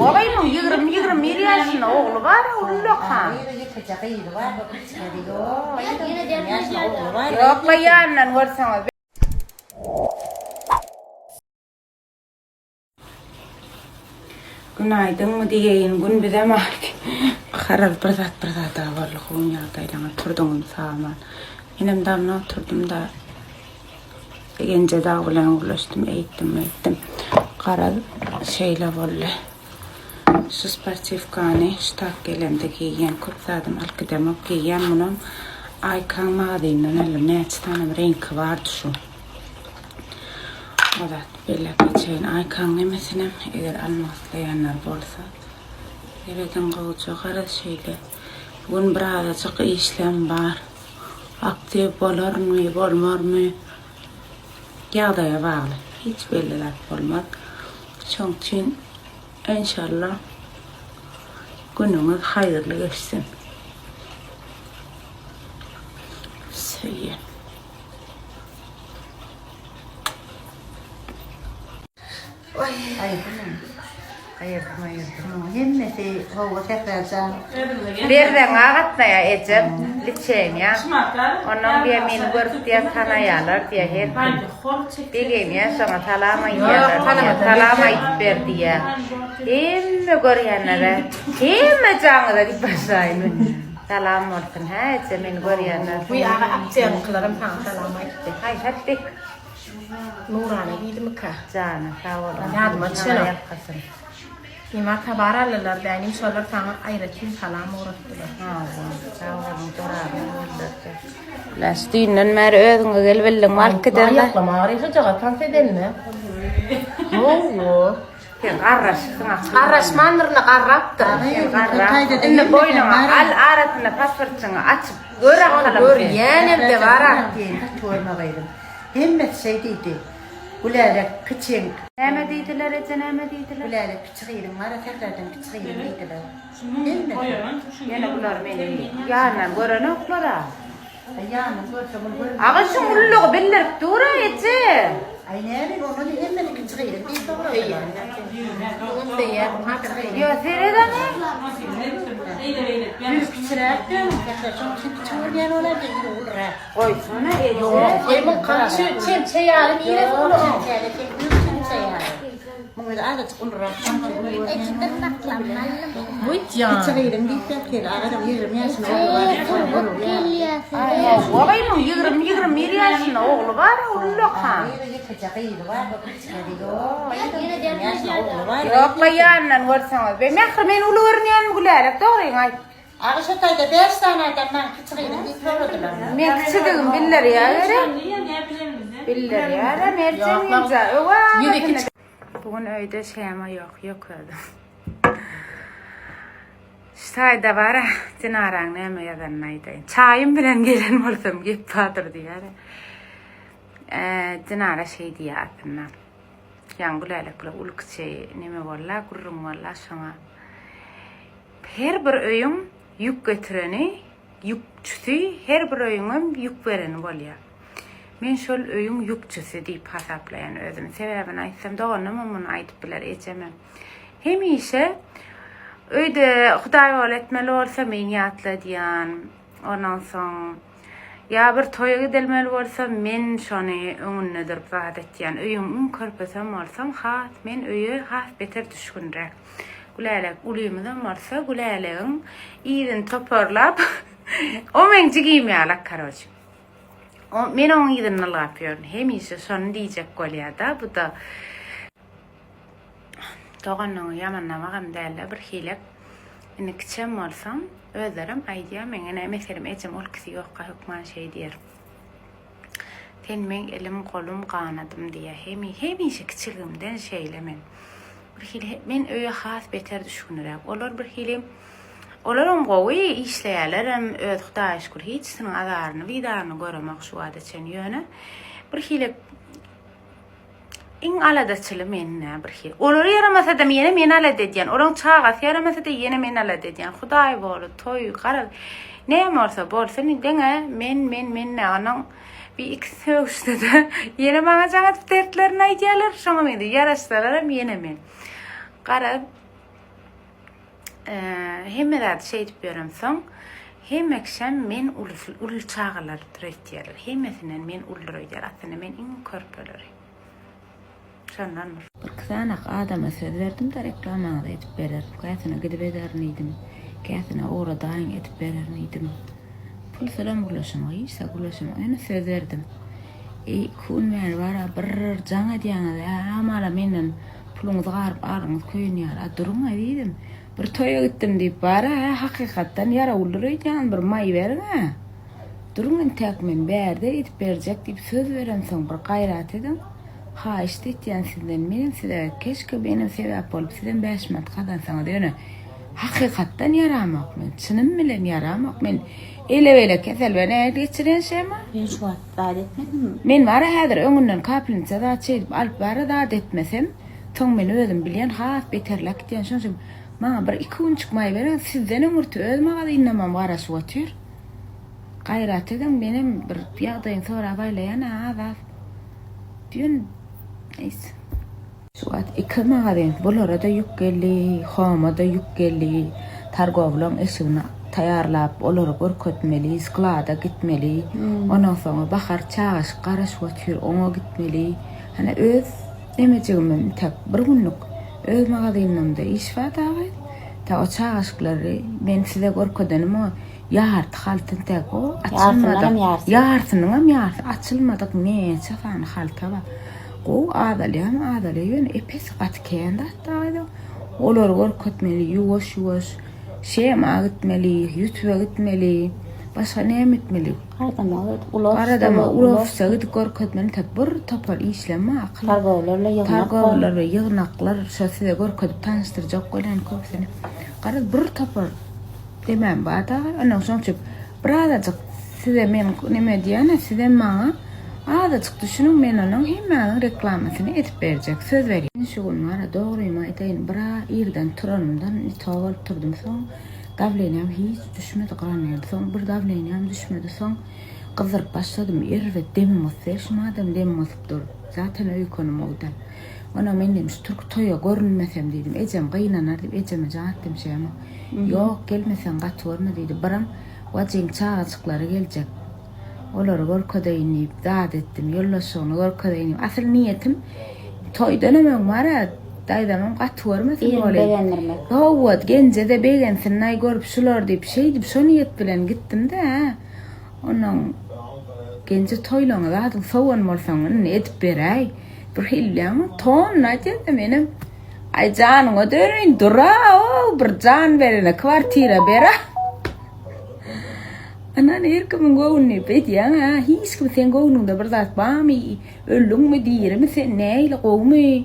Oğayım 20 yaşında oğlu var ulluk ha. Yok bayanla varsanız. Günaydın mı diyeyim gün bize mahki. Karar bir zat davarlı kuğun yağdaylana turdum sağman. Benim damla oturdum da gence dağılan ulaştım, eğittim. Karar şeyle volle. Suspartifkani ştak gelemde giyen kursadım alkıdemek giyen bunun aykan mağdayından elim ne açtanım renk vardı şu. Odat bella geçeyin aykan emesinem eğer almaslayanlar bolsa. Eveden qoğucu qara şeyle. Bugün bir azıcık işlem var. Aktif bolar mı, bolmar mı? Yağdaya bağlı. Hiç belliler olmaz. Çünkü için inşallah günümüz hayırlı geçsin. Söyle. Ayırdım. Hemmeti hava tekrardan. Birden ağatmaya ecem, liçeyin ya. Ondan bir min görüp diye tanıyalar diye her gün. Bileyim ya sonra talama yiyorlar. Talama itber diye. Hemme görüyenlere, hemme canı da dik başlayın. Salam olsun ha, ecemin görüyenler. Bu ya akciğer kılarım falan talama gitti. Hay hadi. Nurane giydi mi ka? Canı sağ olun. Yardım açsana. Nima kabararlar benim sorular falan ayrıtayım falan uğraştılar. Sağ olun. Doğru. Lastiğinden mer ödün gel bildim marketten. Ayaklama arayı cağa tanf edenme. Oğlu. Arraşmanlarına qarraptır. Inne boynuna al arasına pasportunu açıp göre bakalım. Gör yenem de var. Toymabaydım. Hemmet şey dedi. Ulayla kıçın. Neme deydiler ece neme deydiler. Ulayla kıçıydım var tekrardan kıçıydım dediler. Hemmet. Yine bunlar beni yarından görene oklara. Ayağını görsem bunu. Ağışın ulluğu bildirip dura ece. Ay ne onu hemmet kıçıydım. Bir sonra. Bunu da yer. Yo sereden mi? Büyük kıçıraktım. Tekrardan kıçı yer olar dedi ulra. Oy sana ece. Emin kanşı çemçe yalim yine bunu. Mungkin ada ulra. Bu can. Kıçıydım bir tek ada yirmi yaşında oğlu var. Oğayım 20 yaşında oğlu var ulluk ha. Yok bayanla varsanız. Ben men uluğurun yanı gülerek doğruyum ay. Ağışatayda 5 tane adamdan kıçıydım bir sordular. Men küçüdüğüm biller ya öyle. Biller ya öyle mercan imza. Bugün öyle şey ama yok öyle. Sayda var ha, Dinaran neme yadan naydayın. Çayım bilen gelen olsam gip badır diye. Dinara şey diye atına. Yan gülelik uluk şey neme valla kurum valla sana. Her bir öyüm yük getireni, yükçüsü her bir öyümüm yük vereni volya. Men şol öyüm yükçüsü deyip hasaplayan özüm. Sebebini aytsam doğanım onu aytıp biler ecemem. Hem işe öyle Xuday öğretmeli olsa men yatla diyan. Ondan sonra ya bir toya gidilmeli olsa men şonu önüne durup vadet diyan. Öyüm körpesem olsam hat men öyü hat beter düşkünrek. Gülelik uluyumdan olsa güleliğin iyiden toparlap o men cigiymeylak karoç. Men onun iyiden ne yapıyorum? Hem işe şonu diyecek golyada bu da Doğanın yamanlamağım derler bir hilek. Yani küçem olsam özlerim aydiya men mesela ecem ol kisi yokka hükman şey diyer. Sen men elim kolum qanadım diye hem işe küçülüğümden şeylemen. Bir hile men öye has beter düşünürek. Olur bir hile Olarum qowi işleyelerim öz Xuday şükür hiç senin adarını vidarını görmek şu adetten yöne. Bir hile in aladaçılı menne bir şey. Olur yaramasa da yine men aladediyen. Onun çağası yaramasa da yine men aladediyen. Xuday bolu toy qarar. Ne varsa bolsun denge men ne onun bir iki söğüşte de yine bana canat dertlerini aydiyalar. Şoňa meni yaraşdyralarym yine men. Qara hemmeler şey dip berem soň hemmekşem men ul çağalar türetýär. Hemmesinen men ulduryýar. Aslında men iň körpeleri. Şondan bir kısanak adama söz verdim de reklamada edip berer. Käsine gidip edernidim. Käsine ora daýyn edip berernidim. Pul salam gulaşyma, ýysa gulaşyma. Ene söz verdim. Kun men bara bir jaňa diýäňde amala menden puluňyzy garyp aryňyz köýünýär. Durun diýdim. Bir toýa gitdim diýip bara hakykatdan ýara uldurýan bir may beriň. Durun tek men berde edip berjek diýip söz berem soň bir gaýrat edin. Ha işte diýen sizden men size keşke benim sebäp bolup sizden 5 mat kazansaňyz diýene. Hakykatdan ýaramak men, çynym bilen ýaramak men. Ele kesel beni geçiren şeyma. Hiç vaat etmedim. Men bara häzir öňünden kaplinçe da çeýip alyp bara da etmesem, toň men özüm bilýän has beterlik diýen şoňsum. Maňa bir 2 gün çykmaý beren sizden öňürtü özmega da innemem garaşyp otýar. Gaýrat edin benim bir ýagdaýym sonra baýlaýan azat. Diýen neyse. Şu at 2 magazyň bolara da ýük geldi, homa da ýük geldi. Targowlaň eşigini taýarlap, olary görkezmeli, sklada gitmeli. Ondan soňra bahar çağış, garaşyp otýar, oňa gitmeli. Hani öz demejigim tek bir günlük öz magazynyňda iş bar dagy. Ta o çağışlary men size görkedenim o ýart haltyn tek o açylmady. Ýartynyň ýart açylmady neçe fan halta bar. O adaly epes gatkeýände daýdy. Olary görkezmeli, ýuwaş şema gitmeli, ýütübe gitmeli, başga näme etmeli? Arada ulafsa gidip görkezmeli tek bir topar işleme akıl. Targowlarla ýygnaklar şeýle görkezip tanıştyrjak bolan köpsini. Gara bir topar demem bada, onuň soňçy bir adajyk size men näme diýän, size maňa adajyk düşünüň men onuň hemme reklamasyny edip berjek, söz berýän. Şu günlerde dogrymy aýtaýyn, bira ýerden turanymdan ýetip turdum soň, davlenem hiç düşmedi granýardy. Soň bir davlenem düşmedi soň, gyzyryp başladym, erwe demim osýar, madem demim osyp dur. Zaten öýkünüm oldu. Ona men demiş, Türk toýa görünmesem diýdim, ejem gynnanar diýip ejeme jatdym şeýme. Ýok, gelmesen gatwurma diýdi. Biram wajyň çağaçyklary geljek. Olary görkedeýin zat etdim, ýollaşygyny görkedeýin. Asyl niýetim toýdan öňe mara daýdamam gatwurmasyn bolýar. Howat genjede begensin näy görüp şular diýip şeýdip şo niýet bilen gitdim-de. Onuň genje toýlaňy zadyň sowan bolsaň edip beräý. Bir hilýäň ton näçe menim. Ay janyňa döreýin dura, bir jan berene kwartira bera. Anan erkimin gowuny bedýän, hiç kim sen gowununda bir zat barmy, öldüňmi diýermi sen näýle gowmy,